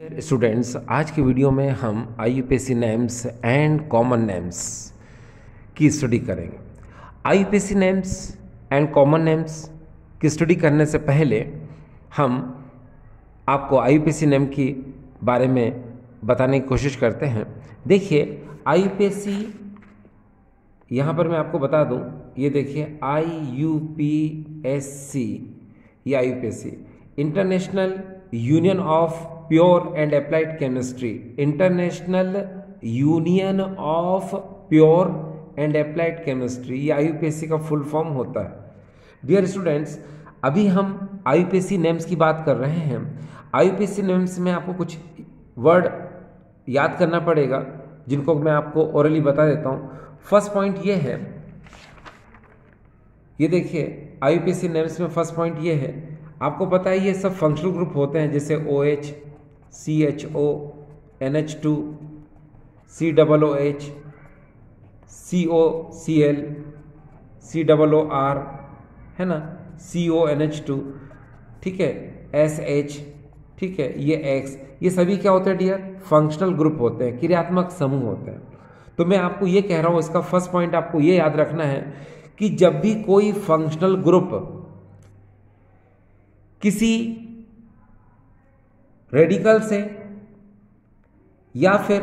Students, आज की video में हम IUPAC names and common names की स्टडी करेंगे। IUPAC names and common names की स्टडी करने से पहले हम आपको IUPAC नेम की बारे में बताने की कोशिश करते हैं। देखिए IUPAC, यहाँ पर मैं आपको बता दूँ, ये देखिए IUPAC, ये IUPAC international union of pure and applied chemistry, international union of pure and applied chemistry, ये IUPAC का फुल फॉर्म होता है। डियर स्टूडेंट्स, अभी हम IUPAC नेम्स की बात कर रहे हैं। IUPAC नेम्स में आपको कुछ वर्ड याद करना पड़ेगा, जिनको मैं आपको ओरली बता देता हूँ। फर्स्ट पॉइंट ये है, ये देखिए IUPAC नेम्स में फर्स्ट पॉइंट ये है, आपको पता है ये सब फंक्शनल ग्रुप होते हैं, जैसे OH, CHO, NH2, COOH, COCl, COOR, है ना, CONH2, ठीक है, SH, ठीक है, ये X, ये सभी क्या होते हैं डियर? फंक्शनल ग्रुप होते हैं, क्रियात्मक समूह होते हैं। तो मैं आपको ये कह रहा हूँ, इसका फर्स्ट पॉइंट आपको ये याद रखना है कि जब भी कोई फंक्शनल ग्रुप किसी रेडिकल से या फिर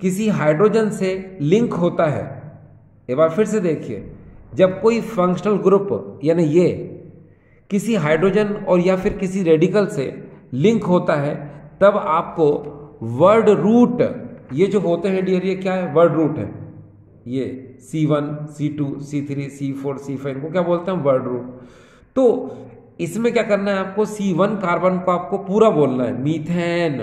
किसी हाइड्रोजन से लिंक होता है, एक बार फिर से देखिए, जब कोई फंक्शनल ग्रुप यानी ये किसी हाइड्रोजन और या फिर किसी रेडिकल से लिंक होता है, तब आपको वर्ड रूट, ये जो होते हैं डियर, ये क्या है? वर्ड रूट है। ये C1, C2, C3, C4, C5, इनको क्या बोलते हैं? Word root. तो इसमें क्या करना है आपको? C1 कार्बन को आपको पूरा बोलना है, मीथेन,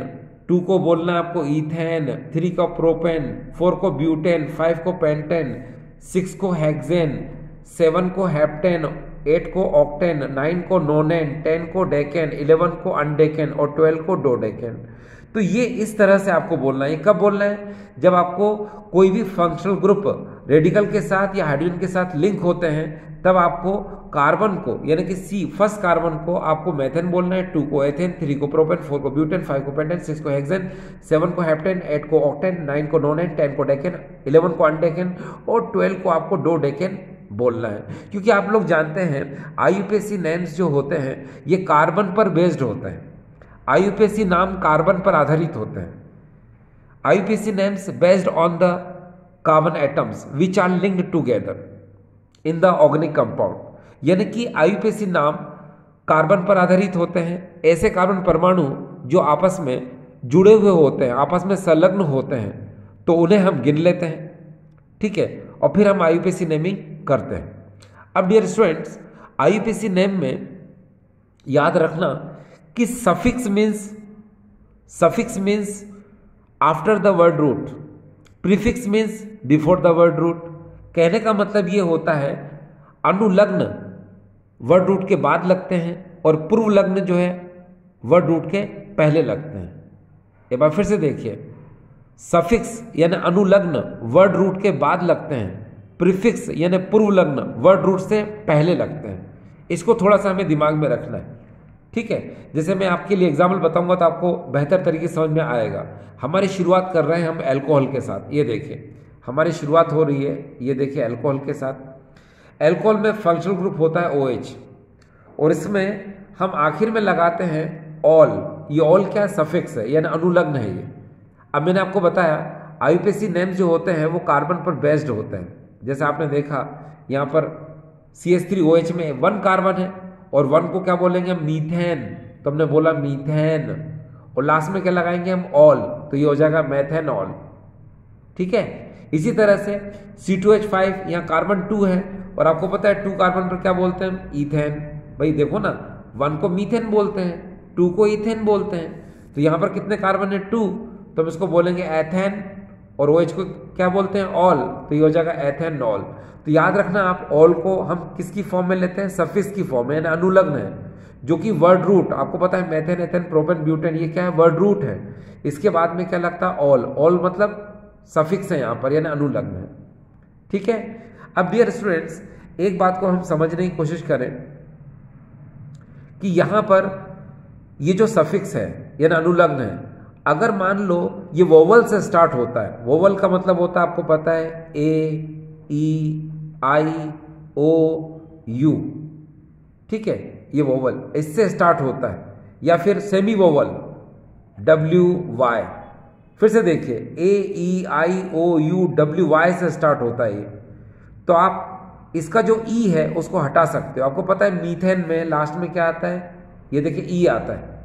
2 को बोलना है आपको ईथेन, 3 को प्रोपेन, 4 को ब्यूटेन, 5 को पेंटेन, 6 को हेक्सेन, 7 को हेप्टेन, 8 को ऑक्टेन, 9 को नोनेन, 10 को डेकेन, 11 को अनडेकेन और 12 को डोडेकेन। तो ये इस तरह से आपको बोलना है। कब बोलना है? जब आपको कोई भी फंक्शनल ग्रुप रेडिकल के साथ या हाइड्रोजन के साथ लिंक होते हैं, तब आपको कार्बन को यानी कि फर्स्ट कार्बन को आपको मेथेन बोलना है, 2 को एथेन, 3 को प्रोपेन, 4 को ब्यूटेन, 5 को पेंटेन, 6 को हेक्सेन, 7 को हेप्टेन, 8 को ऑक्टेन, 9 को नोनेन, 10 को डेकेन, 11 को अनडेकेन और 12 को आपको डोडेकेन बोलना है। क्योंकि आप लोग जानते हैं IUPAC नेम्स जो होते हैं ये कार्बन पर बेस्ड होते हैं। IUPAC नाम कार्बन पर आधारित होते हैं। IUPAC names based on the carbon atoms which are linked together in the organic compound. यानी कि IUPAC नाम कार्बन पर आधारित होते हैं। ऐसे कार्बन परमाणु जो आपस में जुड़े हुए होते हैं, आपस में संलग्न होते हैं, तो उन्हें हम गिन लेते हैं, ठीक है, और फिर हम IUPAC नेमिंग करते हैं। अब डियर स्टूडेंट्स, IUPAC नेम में याद रखना कि suffix means after the word root, prefix means before the word root. कहने का मतलब ये होता है अनुलग्न वर्ड रूट के बाद लगते हैं और पूर्व लग्न जो है वर्ड रूट के पहले लगते हैं। एक बार फिर से देखिए, सफिक्स यानी अनुलग्न वर्ड रूट के बाद लगते हैं, प्रीफिक्स यानी पूर्व लग्न वर्ड रूट से पहले लगते हैं। इसको थोड़ा सा हमें दिमाग में रखना है, ठीक है। जैसे मैं आपके लिए एग्जाम्पल बताऊंगा तो आपको बेहतर तरीके से समझ में आएगा। हमारी शुरुआत कर रहे हैं हम अल्कोहल के साथ। ये देखिए हमारी शुरुआत हो रही है, ये देखिए अल्कोहल के साथ। अल्कोहल में फंक्शनल ग्रुप होता है OH और इसमें हम आखिर में लगाते हैं ऑल। ये ऑल क्या है? सफिक्स है यानी अनुलग्न है ये। अब मैंने आपको बताया IUPAC नेम्स जो होते हैं वो कार्बन पर बेस्ड होते हैं। जैसे आपने देखा यहाँ पर CH3OH में 1 कार्बन है और 1 को क्या बोलेंगे हम? मीथेन। तो हमने बोला मीथेन और लास्ट में क्या लगाएंगे हम? ऑल, तो ये हो जाएगा मेथेनॉल, ठीक है। इसी तरह से C2H5, यहाँ कार्बन 2 है और आपको पता है 2 कार्बन पर क्या बोलते हैं हम? ईथेन। भाई देखो ना, 1 को मीथेन बोलते हैं, 2 को ईथेन बोलते हैं। तो यहाँ पर कितने कार्बन है? 2, तो हम इसको बोलेंगे एथेन और OH को क्या बोलते हैं? ऑल, तो ये हो जाएगा एथेनॉल। तो याद रखना आप, ऑल को हम किसकी फॉर्म में लेते हैं? सफिक्स की फॉर्म में, यानी अनुलग्न है, जो कि वर्ड रूट, आपको पता है मेथेन, एथेन, प्रोपेन, ब्यूटेन, ये क्या है? वर्ड रूट है। इसके बाद में क्या लगता है? ऑल। ऑल मतलब सफिक्स है यहाँ पर, यानी अनुलग्न है, ठीक है। अब डियर स्टूडेंट्स, एक बात को हम समझने की कोशिश करें कि यहाँ पर ये जो सफिक्स है यानी अनुलग्न है, अगर मान लो ये वोवल से स्टार्ट होता है, वोवल का मतलब होता है आपको पता है ए, ई, आई, ओ, यू, ठीक है, ये वोवल इससे स्टार्ट होता है, या फिर सेमी वोवल डब्ल्यू वाई, फिर से देखिए ए, ई, आई, ओ, यू, डब्ल्यू, वाई से स्टार्ट होता है ये, तो आप इसका जो ई है उसको हटा सकते हो। आपको पता है मीथेन में लास्ट में क्या आता है, ये देखिए ई आता है,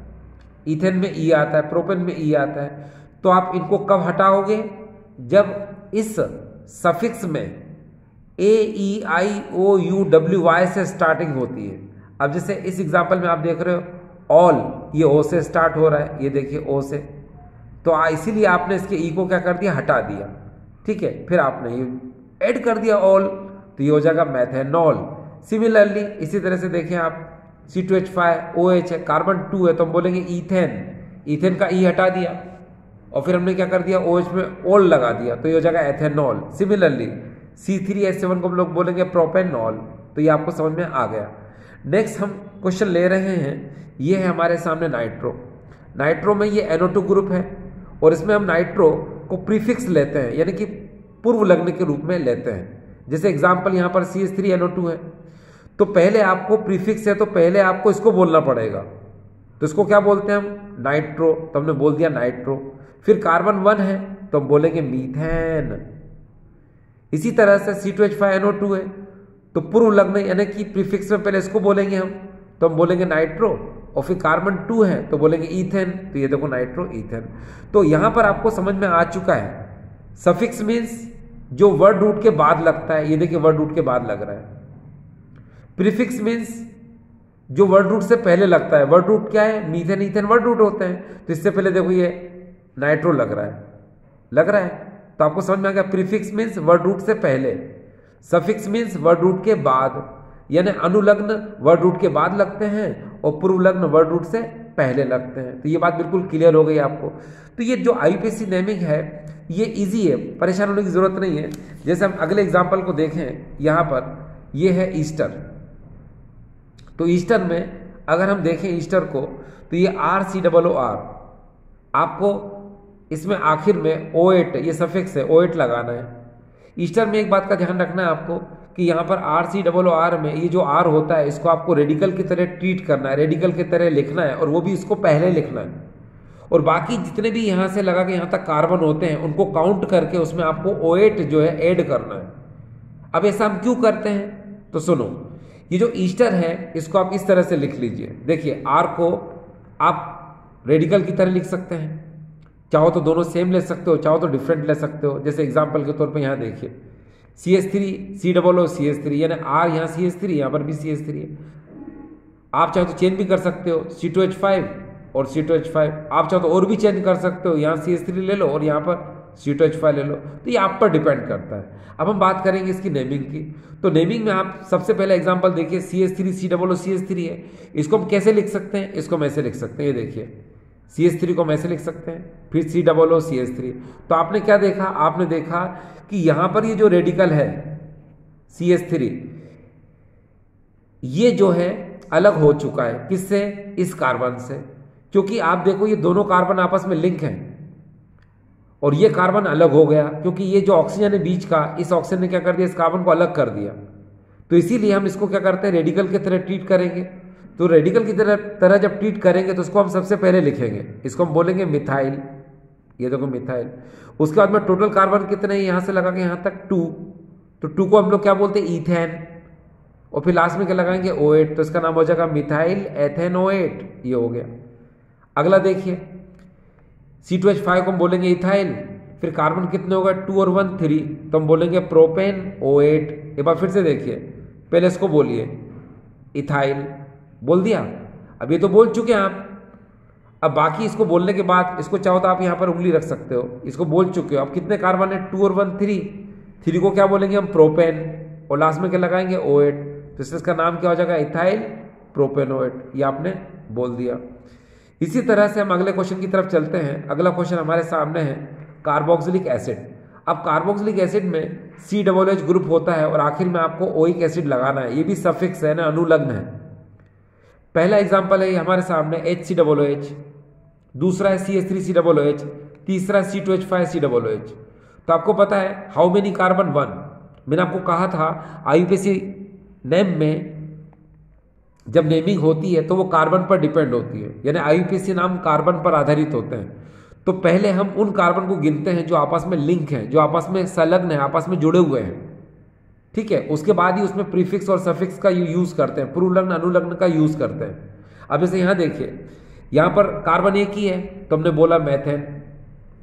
इथेन में ई आता है, प्रोपेन में ई आता है, तो आप इनको कब हटाओगे, जब इस सफिक्स में ए, ई, आई, ओ, यू, डब्ल्यू, वाई से स्टार्टिंग होती है। अब जैसे इस एग्जांपल में आप देख रहे हो ऑल, ये ओ से स्टार्ट हो रहा है, ये देखिए ओ से, तो इसीलिए आपने इसके ई को क्या कर दिया, हटा दिया, ठीक है, फिर आपने ये ऐड कर दिया ऑल, तो ये हो जाएगा मैथेनॉल। सिमिलरली इसी तरह से देखें आप C2H5 OH है, कार्बन 2 है, तो हम बोलेंगे ईथेन, ईथेन का ई हटा दिया और फिर हमने क्या कर दिया OH में ओल लगा दिया, तो ये हो जाएगा एथेनॉल। सिमिलरली C3H7 को हम लोग बोलेंगे प्रोपेनॉल, तो ये आपको समझ में आ गया। नेक्स्ट हम क्वेश्चन ले रहे हैं, ये है हमारे सामने नाइट्रो। नाइट्रो में ये NO2 ग्रुप है और इसमें हम नाइट्रो को प्रीफिक्स लेते हैं, यानी कि पूर्व लग्न के रूप में लेते हैं। जैसे एग्जाम्पल यहाँ पर CH3NO2 है, तो पहले आपको प्रीफिक्स है तो पहले आपको इसको बोलना पड़ेगा, तो इसको क्या बोलते हैं हम, नाइट्रो, तो हमने बोल दिया नाइट्रो। फिर कार्बन 1 है तो हम बोलेंगे मीथेन। इसी तरह से C2H5NO2 है, तो पूर्व लग्न यानी कि प्रीफिक्स में पहले इसको बोलेंगे हम, तो हम बोलेंगे नाइट्रो, और फिर कार्बन 2 है तो बोलेंगे ईथेन, तो ये देखो नाइट्रो ईथेन। तो यहां पर आपको समझ में आ चुका है, सफिक्स मीन्स जो वर्ड रूट के बाद लगता है, ये देखिए वर्ड रूट के बाद लग रहा है। प्रीफिक्स मीन्स जो वर्ड रूट से पहले लगता है, वर्ड रूट क्या है, मीथेन, ईथेन वर्ड रूट होते हैं, तो इससे पहले देखो ये नाइट्रो लग रहा है, तो आपको समझ में आ गया। प्रीफिक्स मीन्स वर्ड रूट से पहले, सफिक्स मीन्स वर्ड रूट के बाद, यानी अनुलग्न वर्ड रूट के बाद लगते हैं और पूर्व लग्न वर्ड रूट से पहले लगते हैं। तो ये बात बिल्कुल क्लियर हो गई आपको। तो ये जो IUPAC नेमिंग है ये इजी है, परेशान होने की जरूरत नहीं है। जैसे हम अगले एग्जाम्पल को देखें, यहां पर ये है ईस्टर, तो ईस्टर में अगर हम देखें ईस्टर को, तो ये RCOOR, आपको इसमें आखिर में O8, ये सफिक्स है, O8 लगाना है। ईस्टर में एक बात का ध्यान रखना है आपको कि यहाँ पर RCOOR में ये जो R होता है इसको आपको रेडिकल की तरह ट्रीट करना है, रेडिकल की तरह लिखना है, और वो भी इसको पहले लिखना है। और बाकी जितने भी यहाँ से लगा के यहाँ तक कार्बन होते हैं उनको काउंट करके उसमें आपको O8 जो है ऐड करना है। अब ऐसा हम क्यों करते हैं, तो सुनो, ये जो ईस्टर है इसको आप इस तरह से लिख लीजिए। देखिए R को आप रेडिकल की तरह लिख सकते हैं, चाहो तो दोनों सेम ले सकते हो, चाहो तो डिफरेंट ले सकते हो। जैसे एग्जांपल के तौर पे यहाँ देखिए CH3 COO CH3, यानी R यहाँ CH3, यहाँ पर भी CH3 है। आप चाहो तो चेंज भी कर सकते हो C2H5 और C2H5, आप चाहो तो और भी चेंज कर सकते हो, यहाँ CH3 ले लो और यहाँ पर C2H5 ले लो, तो ये आप पर डिपेंड करता है। अब हम बात करेंगे इसकी नेमिंग की। तो नेमिंग में आप सबसे पहले एग्जांपल देखिए CH3 COO CH3 है, इसको हम कैसे लिख सकते हैं, इसको हम ऐसे लिख सकते हैं, ये देखिए CH3 को हम ऐसे लिख सकते हैं, फिर COO CH3। तो आपने क्या देखा, आपने देखा कि यहां पर ये जो रेडिकल है CH3, ये जो है अलग हो चुका है, किससे, इस कार्बन से, क्योंकि आप देखो ये दोनों कार्बन आपस में लिंक हैं और ये कार्बन अलग हो गया क्योंकि ये जो ऑक्सीजन है बीच का, इस ऑक्सीजन ने क्या कर दिया, इस कार्बन को अलग कर दिया। तो इसीलिए हम इसको क्या करते हैं, रेडिकल की तरह ट्रीट करेंगे। तो रेडिकल की तरह जब ट्रीट करेंगे तो इसको हम सबसे पहले लिखेंगे, इसको हम बोलेंगे मिथाइल, ये देखो मिथाइल। उसके बाद में टोटल कार्बन कितने हैं, यहां से लगा के यहां तक 2, तो 2 को हम लोग क्या बोलते हैं, ईथेन, और फिर लास्ट में क्या लगाएंगे, O8, तो इसका नाम हो जाएगा मिथाइल एथेनोएट, ये हो गया। अगला देखिए C2H5 को हम बोलेंगे इथाइल, फिर कार्बन कितने होगा, 2 और 1 3, तो हम बोलेंगे प्रोपेन O8। एक बार फिर से देखिए, पहले इसको बोलिए इथाइल, बोल दिया, अब ये तो बोल चुके हैं आप। अब बाकी इसको बोलने के बाद इसको चाहो तो आप यहाँ पर उंगली रख सकते हो, इसको बोल चुके हो। अब कितने कार्बन है, 2 और 1 3, 3 को क्या बोलेंगे हम, प्रोपेन, और लास्ट में क्या लगाएंगे, O8, तो इसका नाम क्या हो जाएगा, इथाइल प्रोपेनोएट, ये आपने बोल दिया। इसी तरह से हम अगले क्वेश्चन की तरफ चलते हैं। अगला क्वेश्चन हमारे सामने है कार्बोक्सिलिक एसिड। अब कार्बोक्सिलिक एसिड में COOH ग्रुप होता है और आखिर में आपको ओइक एसिड लगाना है, ये भी सफिक्स है ना, अनुलग्न है। पहला एग्जांपल है हमारे सामने HCOOH, दूसरा है CH3COOH, तीसरा है C2H5COOH। तो आपको पता है हाउ मेनी कार्बन 1, मैंने आपको कहा था IUPAC नेम में जब नेमिंग होती है तो वो कार्बन पर डिपेंड होती है, यानी IUPAC नाम कार्बन पर आधारित होते हैं। तो पहले हम उन कार्बन को गिनते हैं जो आपस में लिंक हैं, जो आपस में संलग्न है, आपस में जुड़े हुए हैं, ठीक है। उसके बाद ही उसमें प्रीफिक्स और सफिक्स का यूज करते हैं, पूर्वलग्न अनुलग्न का यूज करते हैं। अब जैसे यहाँ देखिए, यहाँ पर कार्बन एक ही है तो हमने बोला मैथेन,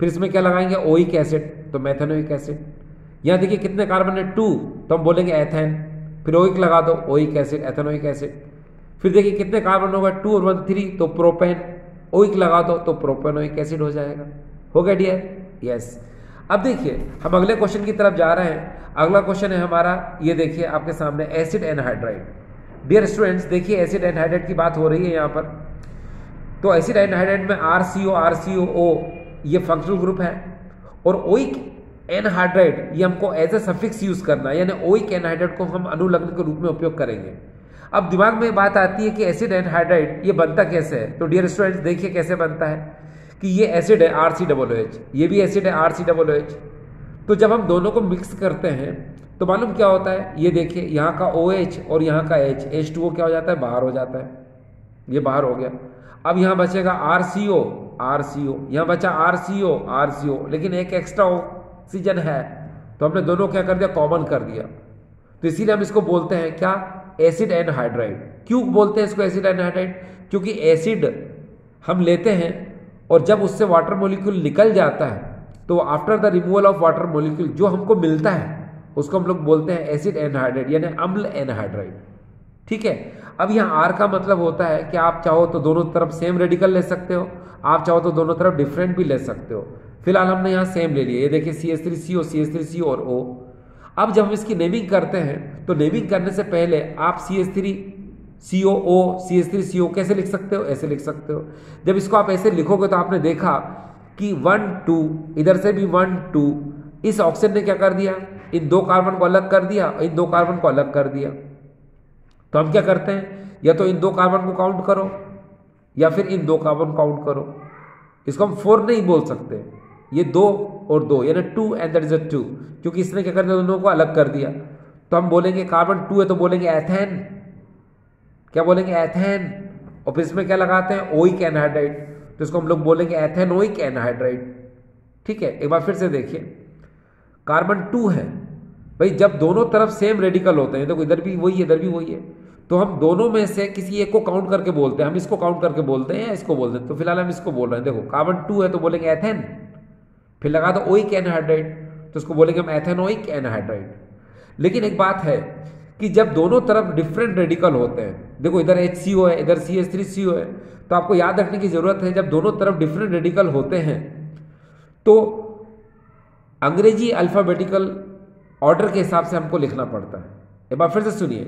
फिर इसमें क्या लगाएंगे ओइक एसिड, तो मैथेनोइक एसिड। यहाँ देखिए कितने कार्बन है 2, तो हम बोलेंगे एथेन, फिर ओइक लगा दो ओइक एसिड, एथेनोइक एसिड। फिर देखिए कितने कार्बन होगा 2 और 1 3, तो प्रोपेन, ओइक लगा दो तो प्रोपेनोइक एसिड हो जाएगा। हो गया डियर? यस। अब देखिए हम अगले क्वेश्चन की तरफ जा रहे हैं। अगला क्वेश्चन है हमारा, ये देखिए आपके सामने, एसिड एनहाइड्राइड। डियर स्टूडेंट्स देखिए एसिड एनहाइड्राइड की बात हो रही है यहाँ पर। तो एसिड एनहाइड्राइड में RCO RCOO ये फंक्शनल ग्रुप है, और ओइक एनहाइड्राइड ये हमको एज ए सफिक्स यूज करना है, यानी ओइक एनहाइड्राइड को हम अनुलग्न के रूप में उपयोग करेंगे। अब दिमाग में बात आती है कि एसिड एनहाइड्राइड ये बनता कैसे है। तो डियर स्टूडेंट्स देखिए कैसे बनता है कि ये एसिड है RCOOH, ये भी एसिड है RCOOH। तो जब हम दोनों को मिक्स करते हैं तो मालूम क्या होता है, ये देखिए यहाँ का OH और यहाँ का H2O क्या हो जाता है, बाहर हो जाता है, ये बाहर हो गया। अब यहाँ बचेगा RCO, यहाँ बचा RCO, लेकिन एक एक्स्ट्रा ऑक्सीजन है, तो हमने दोनों क्या कर दिया, कॉमन कर दिया। तो इसीलिए हम इसको बोलते हैं क्या, एसिड एनहाइड्राइड। क्यों बोलते हैं इसको एसिड एनहाइड्राइड? क्योंकि एसिड हम लेते हैं और जब उससे वाटर मॉलिक्यूल निकल जाता है तो after the removal of water molecule जो हमको मिलता है उसको हम लोग बोलते हैं एसिड एनहाइड्राइड, यानी अम्ल एनहाइड्राइड, ठीक है। अब यहाँ R का मतलब होता है कि आप चाहो तो दोनों तरफ सेम रेडिकल ले सकते हो, आप चाहो तो दोनों तरफ डिफरेंट भी ले सकते हो। फिलहाल हमने यहाँ सेम ले लिए, ये देखिए CH3CO CH3CO और O। अब जब हम इसकी नेमिंग करते हैं तो नेमिंग करने से पहले आप CH3COO CH3CO कैसे लिख सकते हो, ऐसे लिख सकते हो। जब इसको आप ऐसे लिखोगे तो आपने देखा कि 1 2, इधर से भी 1 2, इस ऑक्सीजन ने क्या कर दिया, इन दो कार्बन को अलग कर दिया और इन दो कार्बन को अलग कर दिया। तो हम क्या करते हैं, या तो इन दो कार्बन को काउंट करो या फिर इन दो कार्बन काउंट करो। इसको हम 4 नहीं बोल सकते, ये 2 और 2 यानी 2 एंड दैट इज अ 2, क्योंकि इसने क्या कर दिया, दोनों को अलग कर दिया। तो हम बोलेंगे कार्बन 2 है तो बोलेंगे एथेन, क्या बोलेंगे, एथेन। और फिर इसमें क्या लगाते हैं, ओइक एनहाइड्राइड, तो इसको हम लोग बोलेंगे एथेनोइक एनहाइड्राइड, ठीक है। एक बार फिर से देखिए, कार्बन 2 है भाई, जब दोनों तरफ सेम रेडिकल होते हैं, देखो इधर भी वही है इधर भी वही है, तो हम दोनों में से किसी एक को काउंट करके बोलते हैं। हम इसको काउंट करके बोलते हैं या इसको बोलते हैं, तो फिलहाल हम इसको बोल रहे हैं। देखो कार्बन 2 है तो बोलेंगे एथेन, फिर लगा दो ओइक एनहाइड्राइड, तो इसको बोलेंगे हम एथेनोइक एनहाइड्राइड। लेकिन एक बात है कि जब दोनों तरफ डिफरेंट रेडिकल होते हैं, देखो इधर HCO है इधर CH3CO है, तो आपको याद रखने की जरूरत है जब दोनों तरफ डिफरेंट रेडिकल होते हैं तो अंग्रेजी अल्फाबेटिकल ऑर्डर के हिसाब से हमको लिखना पड़ता है। एक बार फिर से सुनिए,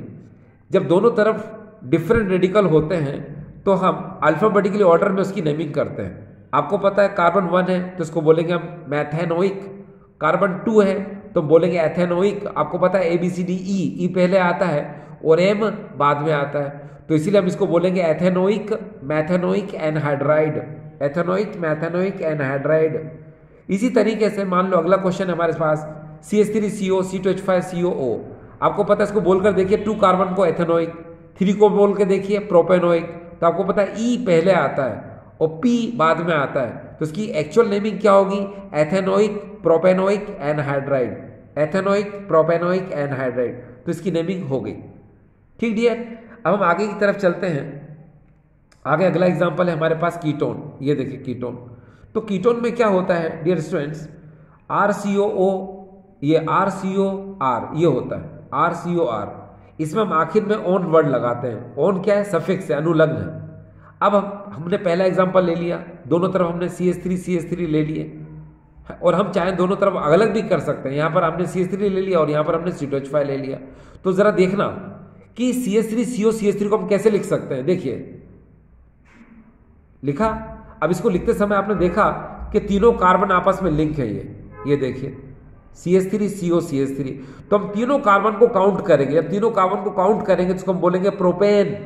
जब दोनों तरफ डिफरेंट रेडिकल होते हैं तो हम अल्फाबेटिकली ऑर्डर में उसकी नेमिंग करते हैं। आपको पता है कार्बन 1 है तो इसको बोलेंगे हम मैथेनोइक, कार्बन 2 है तो बोलेंगे एथेनोइक। आपको पता है ABCDE, E पहले आता है और M बाद में आता है, तो इसीलिए हम इसको बोलेंगे ethanoic methanoic anhydride, ethanoic methanoic anhydride. इसी तरीके से मान लो अगला क्वेश्चन हमारे पास CH3CO C2H5COO। आपको पता है इसको बोलकर देखिए 2 कार्बन को एथेनोइक, 3 को बोल के देखिए प्रोपेनोइक, तो आपको पता है E पहले आता है और P बाद में आता है, तो इसकी एक्चुअल नेमिंग क्या होगी, ethanoic propanoic anhydride, ethanoic propanoic anhydride, तो इसकी नेमिंग हो गई, ठीक डियर। अब हम आगे की तरफ चलते हैं। आगे अगला एग्जांपल है हमारे पास कीटोन, ये देखिए कीटोन। तो कीटोन में क्या होता है डियर स्टूडेंट्स, RCOO, ये RCOR ये होता है RCOR, इसमें हम आखिर में ऑन वर्ड लगाते हैं। ऑन क्या है, सफिक्स है, अनुलग्न है। अब हमने पहला एग्जांपल ले लिया, दोनों तरफ हमने CH3 ले लिए और हम चाहे दोनों तरफ अलग भी कर सकते हैं। यहाँ पर हमने CH3 ले लिया और यहाँ पर हमने C2H5 ले लिया। तो जरा देखना कि CH3CO CH3 को हम कैसे लिख सकते हैं। देखिए लिखा, अब इसको लिखते समय आपने देखा कि तीनों कार्बन आपस में लिंक है, ये देखिए CH3CO CH3, तो हम तीनों कार्बन को काउंट करेंगे। जब तीनों कार्बन को काउंट करेंगे तो इसको हम बोलेंगे प्रोपेन,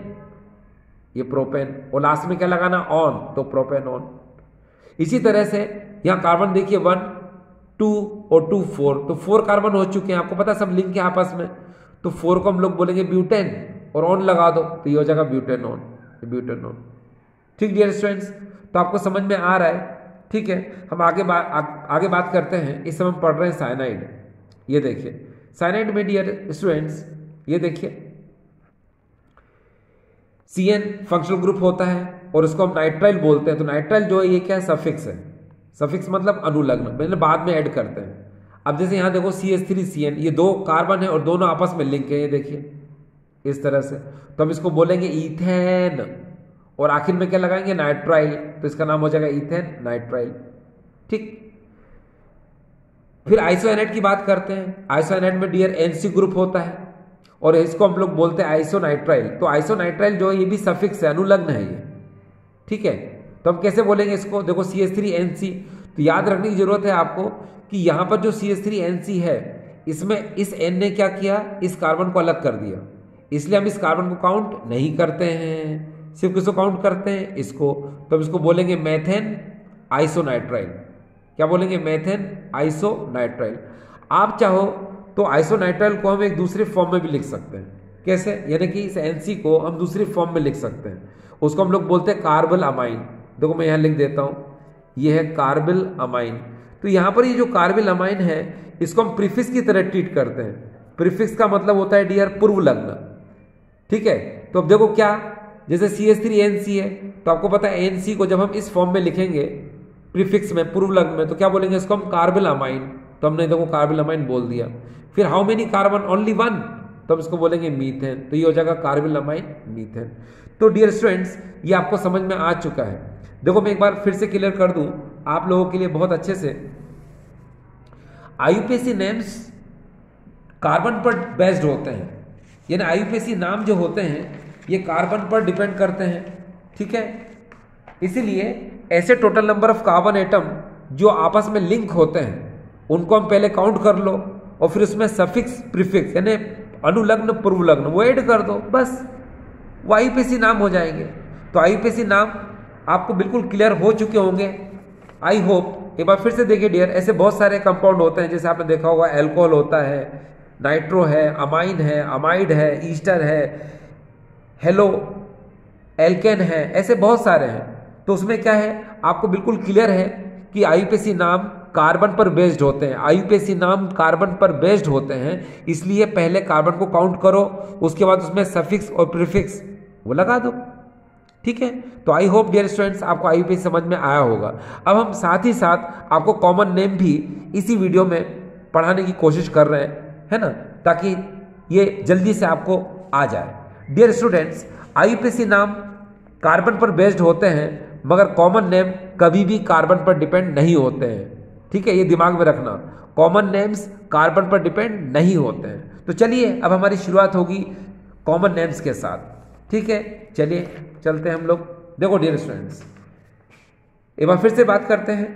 ये प्रोपेन, और लास्ट में क्या लगाना, ऑन, तो प्रोपेन ऑन। इसी तरह से यहाँ कार्बन देखिए 1 2 और 2 4, तो 4 कार्बन हो चुके हैं, आपको पता सब लिंक है आपस में, तो 4 को हम लोग बोलेंगे ब्यूटेन और ऑन लगा दो तो ये हो जाएगा ब्यूटेनॉन, ब्यूटेनॉन। ठीक डियर स्टूडेंट्स, तो आपको समझ में आ रहा है। ठीक है, हम आगे बात करते हैं। इस समय हम पढ़ रहे हैं साइनाइड। ये देखिए साइनाइड में डियर स्टूडेंट्स, ये देखिए CN फंक्शनल ग्रुप होता है और इसको हम नाइट्राइल बोलते हैं। तो नाइट्राइल जो है ये क्या है, सफिक्स है। सफिक्स मतलब अनुलग्न, मतलब बाद में ऐड करते हैं। अब जैसे यहाँ देखो CH3CN, ये 2 कार्बन है और दोनों आपस में लिंक है, ये देखिए इस तरह से, तो हम इसको बोलेंगे इथेन और आखिर में क्या लगाएंगे, नाइट्राइल, तो इसका नाम हो जाएगा इथेन नाइट्राइल। ठीक, फिर आइसोएनाइड की बात करते हैं। आइसोएनाइड में डियर NC ग्रुप होता है और इसको हम लोग बोलते हैं आइसोनाइट्राइल। तो आइसोनाइट्राइल जो है ये भी सफिक्स है, अनुलग्न है ये। ठीक है, तो हम कैसे बोलेंगे इसको, देखो CH3NC, तो याद रखने की जरूरत है आपको कि यहां पर जो CH3NC है इसमें इस N ने क्या किया, इस कार्बन को अलग कर दिया, इसलिए हम इस कार्बन को काउंट नहीं करते हैं, सिर्फ किसको काउंट करते हैं, इसको। तो हम इसको बोलेंगे मेथेन आइसोनाइट्राइल। क्या बोलेंगे, मेथेन आइसोनाइट्राइल। आप चाहो तो आइसोनाइट्राइल को हम एक दूसरे फॉर्म में भी लिख सकते हैं। कैसे, यानी कि इस NC को हम दूसरी फॉर्म में लिख सकते हैं, उसको हम लोग बोलते हैं कार्बल अमाइन। देखो मैं यहाँ लिख देता हूँ, ये है कार्बल अमाइन। तो यहाँ पर ये जो कार्बल अमाइन है इसको हम प्रीफिक्स की तरह ट्रीट करते हैं। प्रीफिक्स का मतलब होता है डियर पूर्व लग्न। ठीक है, तो अब देखो क्या, जैसे CH3NC है तो आपको पता है NC को जब हम इस फॉर्म में लिखेंगे प्रीफिक्स में, पूर्व लग्न में, तो क्या बोलेंगे इसको हम कार्बल अमाइन। तो हमने देखो कार्बल अमाइन बोल दिया। फिर हाउ मेनी कार्बन, ओनली 1, तो हम इसको बोलेंगे मीथेन, तो ये हो जाएगा कार्बल अमाइन मीथेन। तो डियर स्टूडेंट्स ये आपको समझ में आ चुका है। देखो मैं एक बार फिर से क्लियर कर दूं आप लोगों के लिए बहुत अच्छे से। IUPAC नेम्स कार्बन पर बेस्ड होते हैं, यानी IUPAC नाम जो होते हैं ये कार्बन पर डिपेंड करते हैं। ठीक है, इसीलिए ऐसे total number of carbon atom जो आपस में लिंक होते हैं उनको हम पहले काउंट कर लो और फिर उसमें सफिक्स प्रीफिक्स यानी अनुलग्न पूर्व लग्न वो ऐड कर दो, बस वो IUPAC नाम हो जाएंगे। तो IUPAC नाम आपको बिल्कुल क्लियर हो चुके होंगे, आई होप। एक बार फिर से देखिए डियर, ऐसे बहुत सारे कंपाउंड होते हैं, जैसे आपने देखा होगा एल्कोहल होता है, नाइट्रो है, अमाइन है, अमाइड है, ईस्टर है, हेलो एल्केन है, ऐसे बहुत सारे हैं। तो उसमें क्या है, आपको बिल्कुल क्लियर है कि IUPAC नाम कार्बन पर बेस्ड होते हैं। IUPAC नाम कार्बन पर बेस्ड होते हैं, इसलिए पहले कार्बन को काउंट करो, उसके बाद उसमें सफिक्स और प्रीफिक्स वो लगा दो। ठीक है, तो आई होप डियर स्टूडेंट्स आपको IUPAC समझ में आया होगा। अब हम साथ ही साथ आपको कॉमन नेम भी इसी वीडियो में पढ़ाने की कोशिश कर रहे हैं, है ना, ताकि ये जल्दी से आपको आ जाए। डियर स्टूडेंट्स IUPAC नाम कार्बन पर बेस्ड होते हैं, मगर कॉमन नेम कभी भी कार्बन पर डिपेंड नहीं होते हैं। ठीक है, ये दिमाग में रखना, कॉमन नेम्स कार्बन पर डिपेंड नहीं होते हैं। तो चलिए अब हमारी शुरुआत होगी कॉमन नेम्स के साथ। ठीक है, चलिए चलते हैं हम लोग। देखो डियर स्टूडेंट्स एक बार फिर से बात करते हैं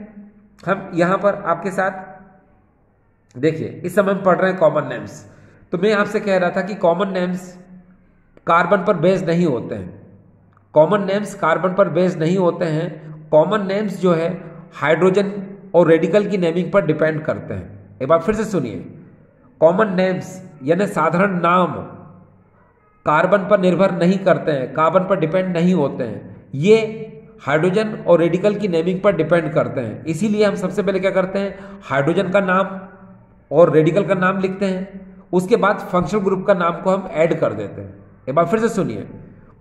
हम यहाँ पर आपके साथ। देखिए इस समय हम पढ़ रहे हैं कॉमन नेम्स। तो मैं आपसे कह रहा था कि कॉमन नेम्स कार्बन पर बेस्ड नहीं होते हैं। कॉमन नेम्स कार्बन पर बेस्ड नहीं होते हैं। कॉमन नेम्स जो है हाइड्रोजन और रेडिकल की नेमिंग पर डिपेंड करते हैं। एक बार फिर से सुनिए, कॉमन नेम्स यानी साधारण नाम कार्बन पर निर्भर नहीं करते हैं, कार्बन पर डिपेंड नहीं होते हैं, ये हाइड्रोजन और रेडिकल की नेमिंग पर डिपेंड करते हैं। इसीलिए हम सबसे पहले क्या करते हैं, हाइड्रोजन का नाम और रेडिकल का नाम लिखते हैं, उसके बाद फंक्शनल ग्रुप का नाम को हम ऐड कर देते हैं। एक बार फिर से सुनिए,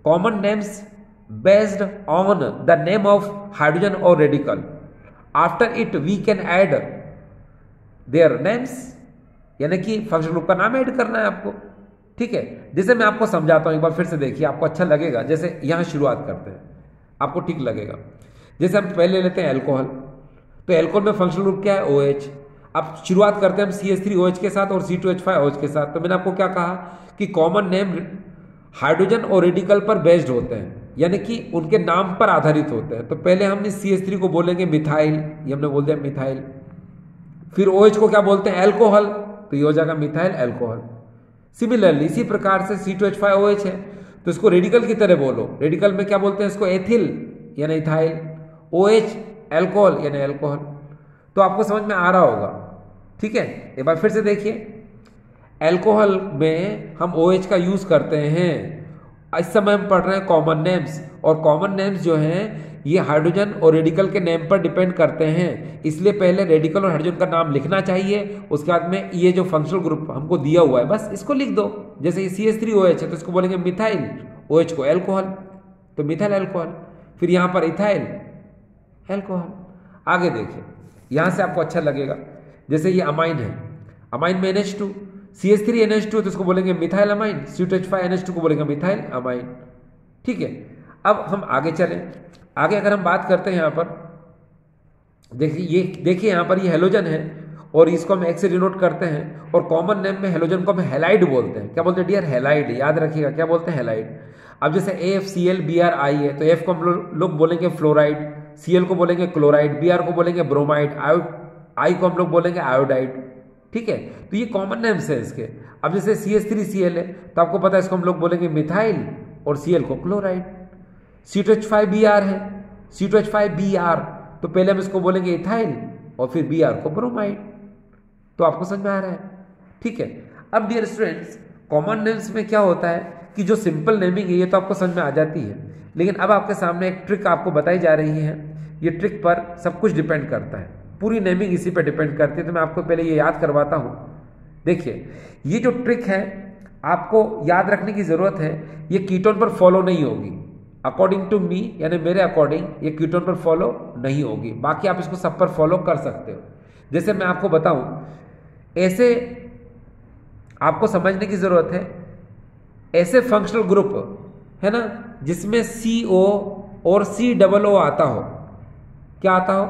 common names based on the name of hydrogen और radical, after it we can add their names, यानी कि फंक्शनल ग्रुप का नाम ऐड करना है आपको। ठीक है, जैसे मैं आपको समझाता हूं, एक बार फिर से देखिए, आपको अच्छा लगेगा। जैसे यहां शुरुआत करते हैं, आपको ठीक लगेगा। जैसे हम पहले लेते हैं अल्कोहल, तो अल्कोहल में फंक्शनल ग्रुप क्या है, OH। अब शुरुआत करते हैं हम CH3OH के साथ और C2H5OH के साथ। तो मैंने आपको क्या कहा कि कॉमन नेम हाइड्रोजन और रेडिकल पर बेस्ड होते हैं, यानी कि उनके नाम पर आधारित होते हैं। तो पहले हम इस CH3 को बोलेंगे मिथाइल, ये हमने बोल दिया मिथाइल। फिर OH को क्या बोलते हैं, अल्कोहल, तो ये हो जाएगा मिथाइल अल्कोहल। सिमिलरली इसी प्रकार से C2H5OH है, तो इसको रेडिकल की तरह बोलो। रेडिकल में क्या बोलते हैं इसको, एथिल यानी इथाइल। OH एल्कोहल यानी एल्कोहल। तो आपको समझ में आ रहा होगा, ठीक है। एक बार फिर से देखिए, एल्कोहल में हम OH का यूज करते हैं। इस समय हम पढ़ रहे हैं कॉमन नेम्स, और कॉमन नेम्स जो हैं ये हाइड्रोजन और रेडिकल के नेम पर डिपेंड करते हैं, इसलिए पहले रेडिकल और हाइड्रोजन का नाम लिखना चाहिए, उसके बाद में ये जो फंक्शनल ग्रुप हमको दिया हुआ है बस इसको लिख दो। जैसे ये CH3OH है तो इसको बोलेंगे मिथाइल, OH को एल्कोहल, तो मिथाइल एल्कोहल। फिर यहाँ पर इथाइल एल्कोहल। आगे देखिए, यहाँ से आपको अच्छा लगेगा, जैसे ये अमाइन है, अमाइन में NH2, CH3NH2 तो इसको बोलेंगे मिथाइल अमाइन, C2H5NH2 को बोलेंगे मिथाइल अमाइन, ठीक है। अब हम आगे चलें, आगे अगर हम बात करते हैं यहाँ पर देखिए यहाँ पर ये हेलोजन है और इसको हम X से डिनोट करते हैं, और कॉमन नेम में हेलोजन को हम हेलाइड बोलते हैं। क्या बोलते हैं डियर? हेलाइड। याद रखिएगा क्या बोलते हैं? हेलाइड। अब जैसे AFCl Br है तो F को हम लोग बोलेंगे फ्लोराइड, Cl को बोलेंगे क्लोराइड, Br को बोलेंगे ब्रोमाइड, I को हम लोग बोलेंगे आयोडाइड, ठीक है। तो ये कॉमन नेम्स है इसके। अब जैसे CH3Cl है तो आपको पता है इसको हम लोग बोलेंगे मिथाइल और Cl को क्लोराइड। C2H5Br है, C2H5Br तो पहले हम इसको बोलेंगे इथाइल और फिर Br को ब्रोमाइड। तो आपको समझ में आ रहा है, ठीक है। अब डियर स्टूडेंट्स, कॉमन नेम्स में क्या होता है कि जो सिंपल नेमिंग है ये तो आपको समझ में आ जाती है, लेकिन अब आपके सामने एक ट्रिक आपको बताई जा रही है। ये ट्रिक पर सब कुछ डिपेंड करता है, पूरी नेमिंग इसी पर डिपेंड करती है। तो मैं आपको पहले ये याद करवाता हूँ। देखिए, ये जो ट्रिक है आपको याद रखने की जरूरत है, ये कीटोन पर फॉलो नहीं होगी। अकॉर्डिंग टू मी, यानी मेरे अकॉर्डिंग ये कीटोन पर फॉलो नहीं होगी, बाकी आप इसको सब पर फॉलो कर सकते हो। जैसे मैं आपको बताऊं, ऐसे आपको समझने की जरूरत है, ऐसे फंक्शनल ग्रुप है ना जिसमें CO और COO आता हो। क्या आता हो?